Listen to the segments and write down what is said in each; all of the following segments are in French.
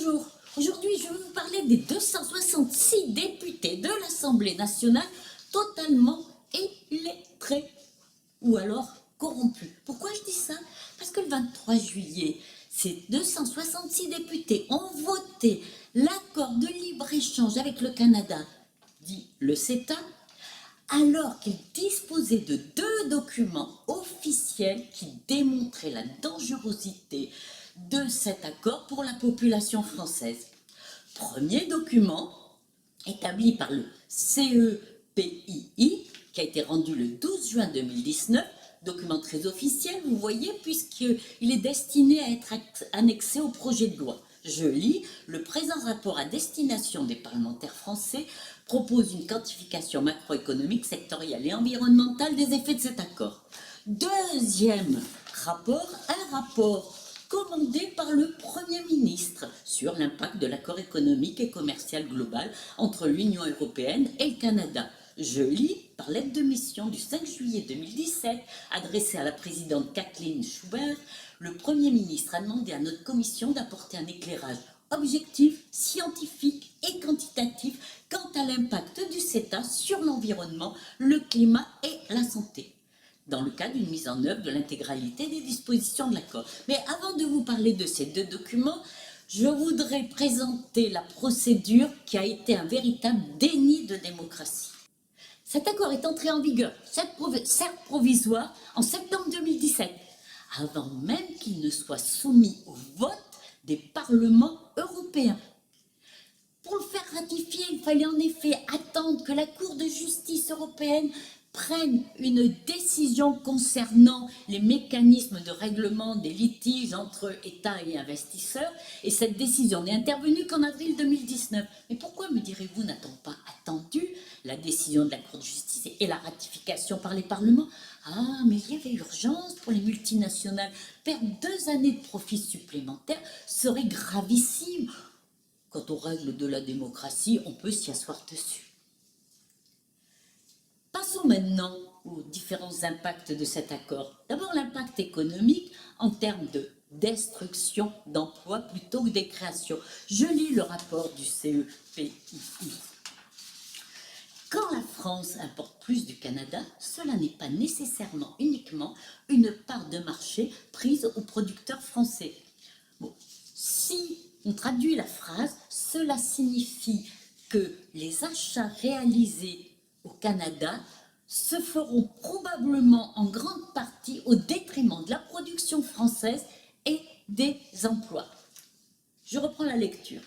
Bonjour, aujourd'hui je vais vous parler des 266 députés de l'Assemblée nationale totalement illettrés ou alors corrompus. Pourquoi je dis ça? Parce que le 23 juillet, ces 266 députés ont voté l'accord de libre-échange avec le Canada, dit le CETA, alors qu'ils disposaient de deux documents officiels qui démontraient la dangerosité de cet accord pour la population française. Premier document, établi par le CEPII, qui a été rendu le 12 juin 2019, document très officiel, vous voyez, puisqu'il est destiné à être annexé au projet de loi. Je lis, le présent rapport à destination des parlementaires français propose une quantification macroéconomique, sectorielle et environnementale des effets de cet accord. Deuxième rapport, un rapport commandé par le Premier ministre sur l'impact de l'accord économique et commercial global entre l'Union européenne et le Canada. Je lis, par lettre de mission du 5 juillet 2017, adressée à la présidente Kathleen Schubert, le Premier ministre a demandé à notre commission d'apporter un éclairage objectif, scientifique et quantitatif quant à l'impact du CETA sur l'environnement, le climat et la santé, dans le cadre d'une mise en œuvre de l'intégralité des dispositions de l'accord. Mais avant de vous parler de ces deux documents, je voudrais présenter la procédure qui a été un véritable déni de démocratie. Cet accord est entré en vigueur, certes provisoire, en septembre 2017, avant même qu'il ne soit soumis au vote des parlements européens. Pour le faire ratifier, il fallait en effet attendre que la Cour de justice européenne prenne une décision concernant les mécanismes de règlement des litiges entre États et investisseurs, et cette décision n'est intervenue qu'en avril 2019. Mais pourquoi, me direz-vous, n'a-t-on pas attendu la décision de la Cour de justice et la ratification par les parlements? Ah, mais il y avait urgence pour les multinationales. Perdre 2 années de profit supplémentaires serait gravissime. Quant aux règles de la démocratie, on peut s'y asseoir dessus. Passons maintenant aux différents impacts de cet accord. D'abord, l'impact économique en termes de destruction d'emplois plutôt que des créations. Je lis le rapport du CEPII. Quand la France importe plus du Canada, cela n'est pas nécessairement uniquement une part de marché prise aux producteurs français. Bon, si on traduit la phrase, cela signifie que les achats réalisés au Canada se feront probablement en grande partie au détriment de la production française et des emplois. Je reprends la lecture.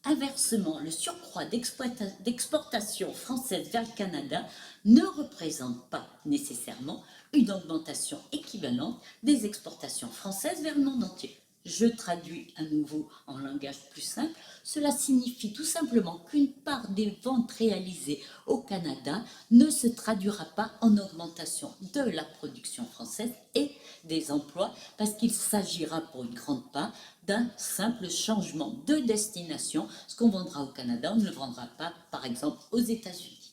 Inversement, le surcroît d'exportation française vers le Canada ne représente pas nécessairement une augmentation équivalente des exportations françaises vers le monde entier. Je traduis à nouveau en langage plus simple. Cela signifie tout simplement qu'une part des ventes réalisées au Canada ne se traduira pas en augmentation de la production française et des emplois, parce qu'il s'agira pour une grande part d'un simple changement de destination. Ce qu'on vendra au Canada, on ne le vendra pas, par exemple, aux États-Unis.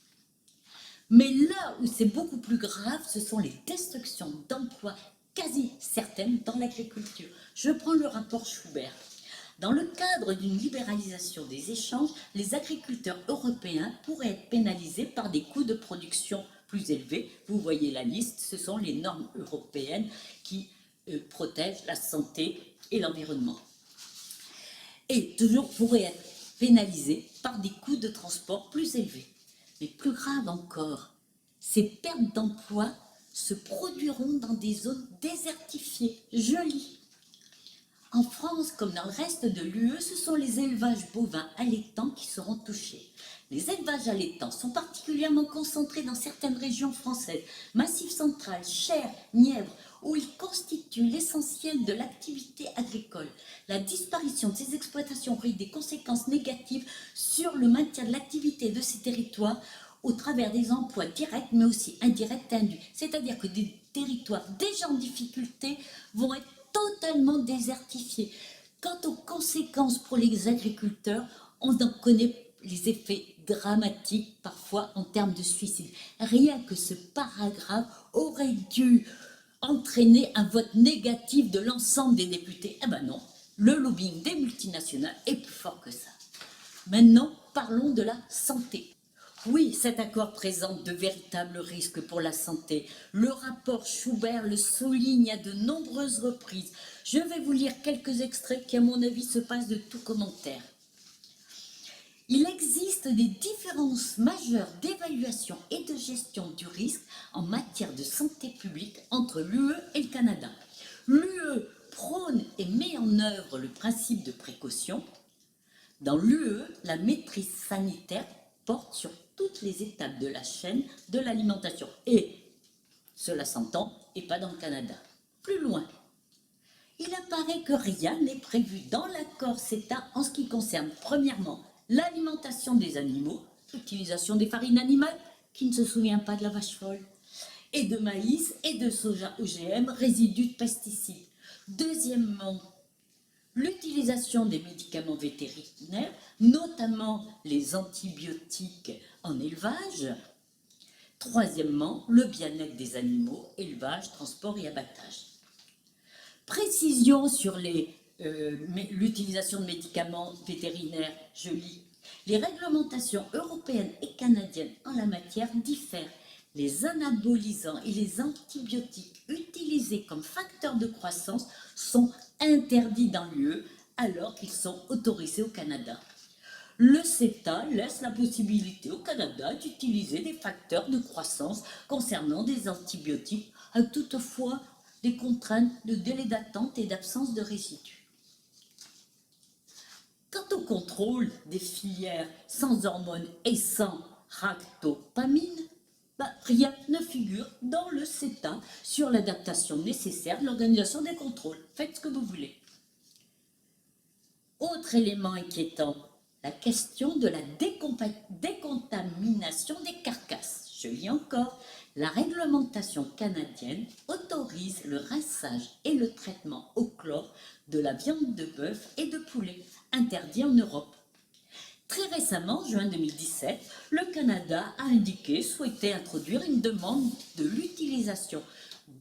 Mais là où c'est beaucoup plus grave, ce sont les destructions d'emplois quasi certaines dans l'agriculture. Je prends le rapport Schubert. Dans le cadre d'une libéralisation des échanges, les agriculteurs européens pourraient être pénalisés par des coûts de production plus élevés. Vous voyez la liste, ce sont les normes européennes qui protègent la santé et l'environnement. Et toujours pourraient être pénalisés par des coûts de transport plus élevés. Mais plus grave encore, ces pertes d'emplois se produiront dans des zones désertifiées. Je lis. En France, comme dans le reste de l'UE, ce sont les élevages bovins allaitants qui seront touchés. Les élevages allaitants sont particulièrement concentrés dans certaines régions françaises, Massif central, Cher, Nièvre, où ils constituent l'essentiel de l'activité agricole. La disparition de ces exploitations aurait des conséquences négatives sur le maintien de l'activité de ces territoires au travers des emplois directs mais aussi indirects induits. C'est-à-dire que des territoires déjà en difficulté vont être totalement désertifiés. Quant aux conséquences pour les agriculteurs, on en connaît les effets dramatiques parfois en termes de suicide. Rien que ce paragraphe aurait dû entraîner un vote négatif de l'ensemble des députés. Eh ben non, Le lobbying des multinationales est plus fort que ça. Maintenant, parlons de la santé. Oui, cet accord présente de véritables risques pour la santé. Le rapport Schubert le souligne à de nombreuses reprises. Je vais vous lire quelques extraits qui, à mon avis, se passent de tout commentaire. Il existe des différences majeures d'évaluation et de gestion du risque en matière de santé publique entre l'UE et le Canada. L'UE prône et met en œuvre le principe de précaution. Dans l'UE, la maîtrise sanitaire porte sur toutes les étapes de la chaîne de l'alimentation. Et, cela s'entend, et pas dans le Canada. Plus loin, il apparaît que rien n'est prévu dans l'accord CETA en ce qui concerne, premièrement, l'alimentation des animaux, l'utilisation des farines animales, qui ne se souvient pas de la vache folle, et de maïs et de soja OGM, résidus de pesticides. Deuxièmement, l'utilisation des médicaments vétérinaires, notamment les antibiotiques en élevage. Troisièmement, le bien-être des animaux, élevage, transport et abattage. Précision sur l'utilisation de médicaments vétérinaires, je lis. Les réglementations européennes et canadiennes en la matière diffèrent. Les anabolisants et les antibiotiques utilisés comme facteurs de croissance sont interdits dans l'UE alors qu'ils sont autorisés au Canada. Le CETA laisse la possibilité au Canada d'utiliser des facteurs de croissance concernant des antibiotiques, avec toutefois des contraintes de délai d'attente et d'absence de résidus. Quant au contrôle des filières sans hormones et sans ractopamine, rien ne figure dans le CETA sur l'adaptation nécessaire de l'organisation des contrôles. Faites ce que vous voulez. Autre élément inquiétant, la question de la décontamination des carcasses. Je lis encore, la réglementation canadienne autorise le rinçage et le traitement au chlore de la viande de bœuf et de poulet, interdit en Europe. Très récemment, en juin 2017, le Canada a indiqué souhaiter introduire une demande de l'utilisation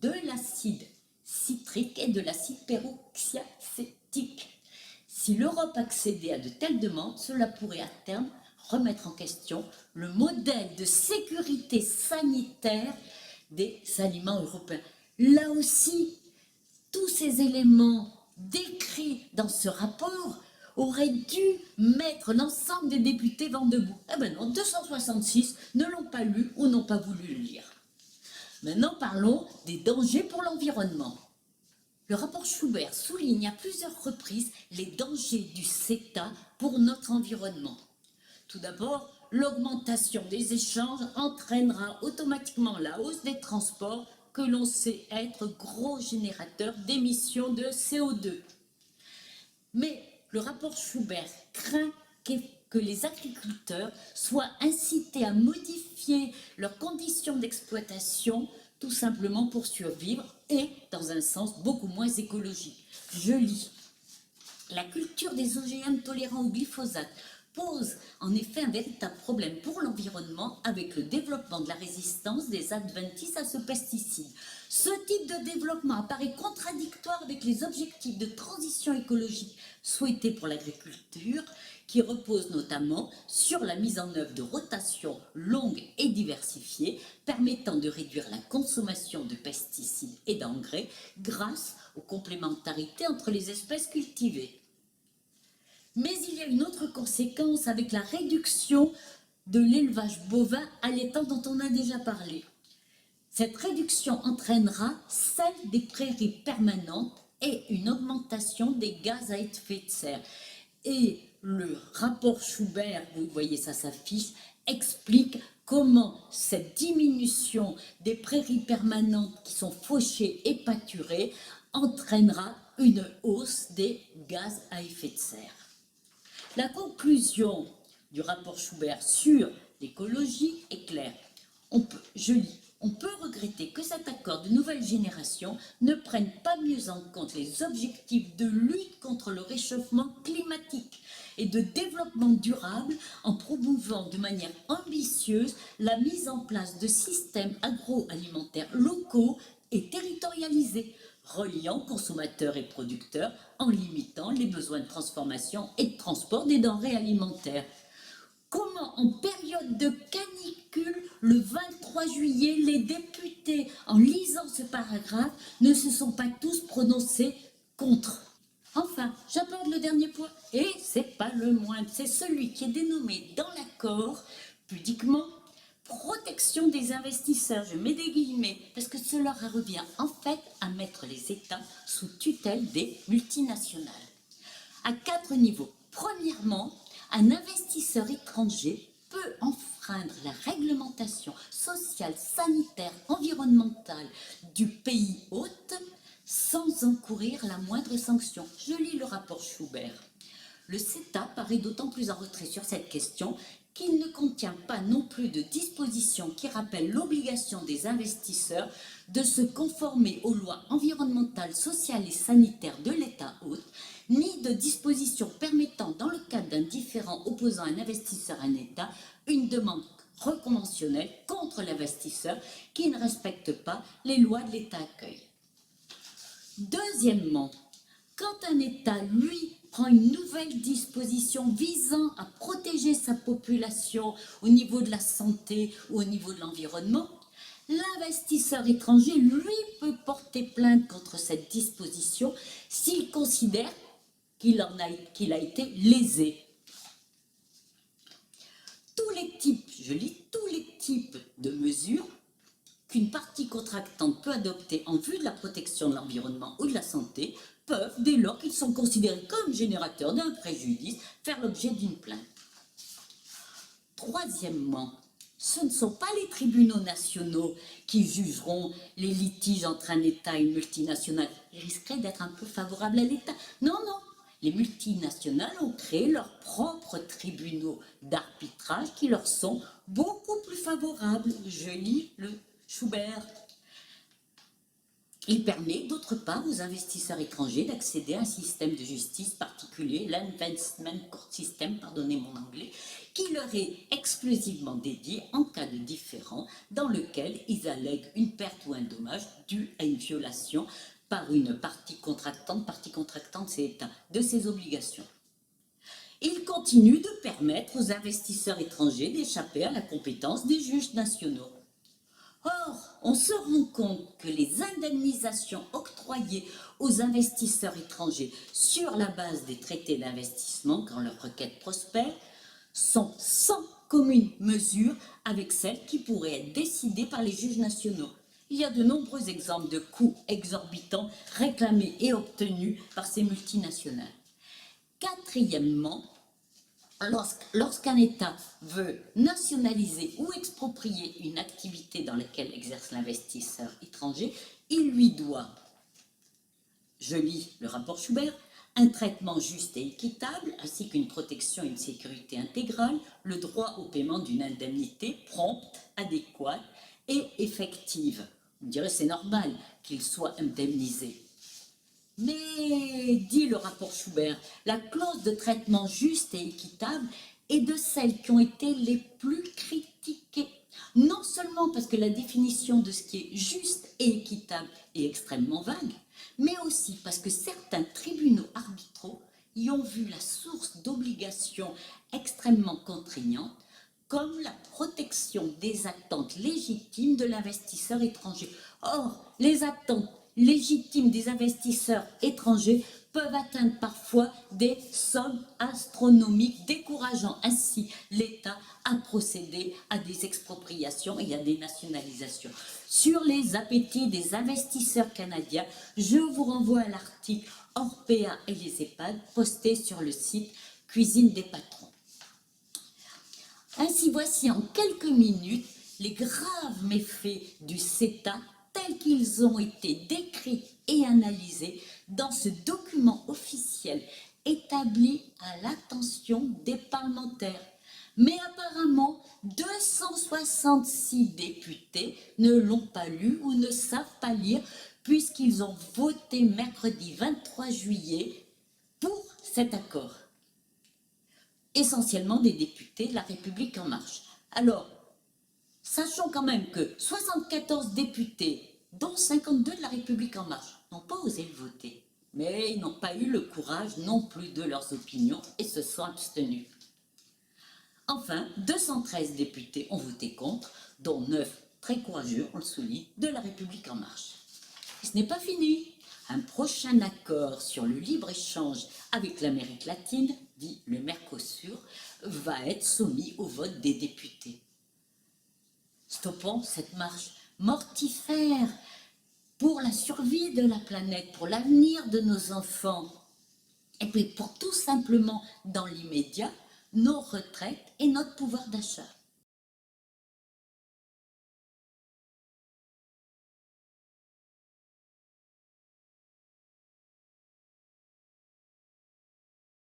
de l'acide citrique et de l'acide peroxyacétique. Si l'Europe accédait à de telles demandes, cela pourrait à terme remettre en question le modèle de sécurité sanitaire des aliments européens. Là aussi, tous ces éléments décrits dans ce rapport auraient dû mettre l'ensemble des députés vent debout. Eh ben non, 266 ne l'ont pas lu ou n'ont pas voulu le lire. Maintenant, parlons des dangers pour l'environnement. Le rapport Schubert souligne à plusieurs reprises les dangers du CETA pour notre environnement. Tout d'abord, l'augmentation des échanges entraînera automatiquement la hausse des transports que l'on sait être gros générateurs d'émissions de CO2. Mais le rapport Schubert craint que les agriculteurs soient incités à modifier leurs conditions d'exploitation tout simplement pour survivre et dans un sens beaucoup moins écologique. Je lis. La culture des OGM tolérants au glyphosate pose en effet un véritable problème pour l'environnement avec le développement de la résistance des adventices à ce pesticide. Ce type de développement apparaît contradictoire avec les objectifs de transition écologique souhaités pour l'agriculture, qui reposent notamment sur la mise en œuvre de rotations longues et diversifiées, permettant de réduire la consommation de pesticides et d'engrais grâce aux complémentarités entre les espèces cultivées. Mais il y a une autre conséquence avec la réduction de l'élevage bovin allaitant dont on a déjà parlé. Cette réduction entraînera celle des prairies permanentes et une augmentation des gaz à effet de serre. Et le rapport Schubert, vous voyez ça s'affiche, explique comment cette diminution des prairies permanentes qui sont fauchées et pâturées entraînera une hausse des gaz à effet de serre. La conclusion du rapport Schubert sur l'écologie est claire. On peut regretter que cet accord de nouvelle génération ne prenne pas mieux en compte les objectifs de lutte contre le réchauffement climatique et de développement durable en promouvant de manière ambitieuse la mise en place de systèmes agroalimentaires locaux et territorialisés. reliant consommateurs et producteurs en limitant les besoins de transformation et de transport des denrées alimentaires. Comment, en période de canicule, le 23 juillet, les députés, en lisant ce paragraphe, ne se sont pas tous prononcés contre? Enfin, j'aborde le dernier point, et c'est pas le moindre, c'est celui qui est dénommé dans l'accord, pudiquement, protection des investisseurs. Je mets des guillemets, parce que cela revient en fait à mettre les États sous tutelle des multinationales. À 4 niveaux. Premièrement, un investisseur étranger peut enfreindre la réglementation sociale, sanitaire, environnementale du pays hôte sans encourir la moindre sanction. Je lis le rapport Schubert. Le CETA paraît d'autant plus en retrait sur cette question qu'il ne contient pas non plus de dispositions qui rappellent l'obligation des investisseurs de se conformer aux lois environnementales, sociales et sanitaires de l'État hôte, ni de dispositions permettant, dans le cadre d'un différend opposant un investisseur à un État, une demande reconventionnelle contre l'investisseur qui ne respecte pas les lois de l'État accueil. Deuxièmement, quand un État, lui, prend une nouvelle disposition visant à protéger sa population au niveau de la santé ou au niveau de l'environnement, l'investisseur étranger, lui, peut porter plainte contre cette disposition s'il considère qu'il a été lésé. Tous les types de mesures qu'une partie contractante peut adopter en vue de la protection de l'environnement ou de la santé peuvent, dès lors qu'ils sont considérés comme générateurs d'un préjudice, faire l'objet d'une plainte. Troisièmement, ce ne sont pas les tribunaux nationaux qui jugeront les litiges entre un État et une multinationale. Ils risqueraient d'être un peu favorables à l'État. Non, non. Les multinationales ont créé leurs propres tribunaux d'arbitrage qui leur sont beaucoup plus favorables. Je lis le Schubert. Il permet d'autre part aux investisseurs étrangers d'accéder à un système de justice particulier, l'Investment Court System, pardonnez mon anglais, qui leur est exclusivement dédié en cas de différend dans lequel ils allèguent une perte ou un dommage dû à une violation par une partie contractante c'est l'État, de ses obligations. Il continue de permettre aux investisseurs étrangers d'échapper à la compétence des juges nationaux. Or, on se rend compte que les indemnisations octroyées aux investisseurs étrangers sur la base des traités d'investissement, quand leur requête prospère, sont sans commune mesure avec celles qui pourraient être décidées par les juges nationaux. Il y a de nombreux exemples de coûts exorbitants réclamés et obtenus par ces multinationales. Quatrièmement, lorsqu'un État veut nationaliser ou exproprier une activité dans laquelle exerce l'investisseur étranger, il lui doit, je lis le rapport Schubert, un traitement juste et équitable, ainsi qu'une protection et une sécurité intégrale, le droit au paiement d'une indemnité prompte, adéquate et effective. On dirait c'est normal qu'il soit indemnisé. Mais, dit le rapport Schubert, la clause de traitement juste et équitable est de celles qui ont été les plus critiquées. Non seulement parce que la définition de ce qui est juste et équitable est extrêmement vague, mais aussi parce que certains tribunaux arbitraux y ont vu la source d'obligations extrêmement contraignantes, comme la protection des attentes légitimes de l'investisseur étranger. Or, les attentes légitimes des investisseurs étrangers peuvent atteindre parfois des sommes astronomiques, décourageant ainsi l'État à procéder à des expropriations et à des nationalisations. Sur les appétits des investisseurs canadiens, je vous renvoie à l'article Orpea et les EHPAD posté sur le site Cuisine des patrons. Ainsi, voici en quelques minutes les graves méfaits du CETA tels qu'ils ont été décrits et analysés dans ce document officiel établi à l'attention des parlementaires. Mais apparemment, 266 députés ne l'ont pas lu ou ne savent pas lire puisqu'ils ont voté mercredi 23 juillet pour cet accord. Essentiellement des députés de La République En Marche. Alors, sachons quand même que 74 députés, dont 52 de La République En Marche, n'ont pas osé le voter. Mais ils n'ont pas eu le courage non plus de leurs opinions et se sont abstenus. Enfin, 213 députés ont voté contre, dont 9 très courageux, on le souligne, de La République En Marche. Et ce n'est pas fini. Un prochain accord sur le libre-échange avec l'Amérique latine, dit le Mercosur, va être soumis au vote des députés. Stoppons cette marche mortifère pour la survie de la planète, pour l'avenir de nos enfants, et puis pour tout simplement, dans l'immédiat, nos retraites et notre pouvoir d'achat.